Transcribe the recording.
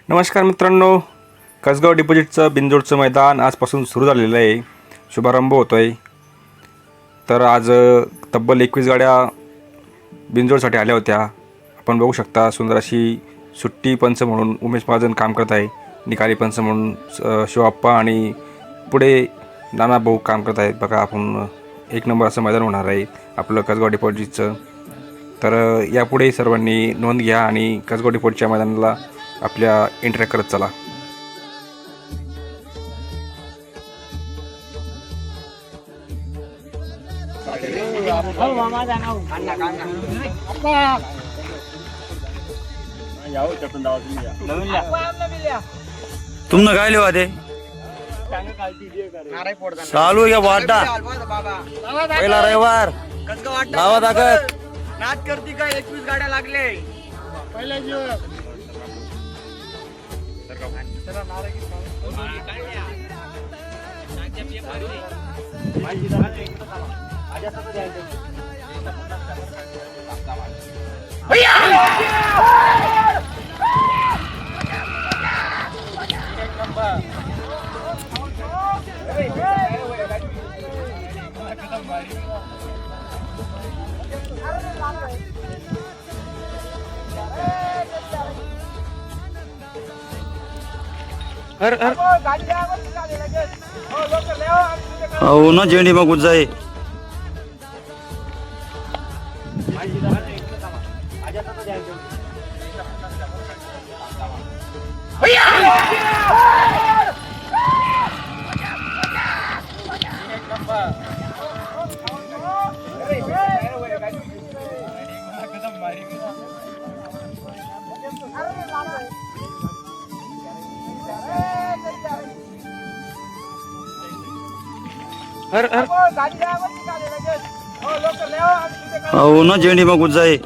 नमस्कार मित्रांनो, कसगाव डिपॉझिटचं बिनजोडचं मैदान आजपासून सुरू झालेलं आहे. शुभारंभ होतो आहे. तर आज तब्बल 21 गाड्या बिनजोडसाठी आल्या होत्या. आपण बघू शकता सुंदर अशी सुट्टी पंच म्हणून उमेश महाजन काम करत आहे. निकाली पंच म्हणून शिवाप्पा आणि पुढे नाना भाऊ काम करत आहेत. बघा, आपण एक नंबर असं मैदान होणार आहे आपलं कसगाव डिपॉझिटचं. तर यापुढे सर्वांनी नोंद घ्या आणि कसगाव डिपॉझिटच्या मैदानाला आपल्या इंटरॅक्ट करत चला. तुमनं काय लिहा ते चालू घ्या वाटा पहिला रविवार लावा ताकद नाच करती का 21 गाड्या लागले पहिल्या हो ना झेंडी मग उज्जाई हो ना झेंडी मग उज्जाई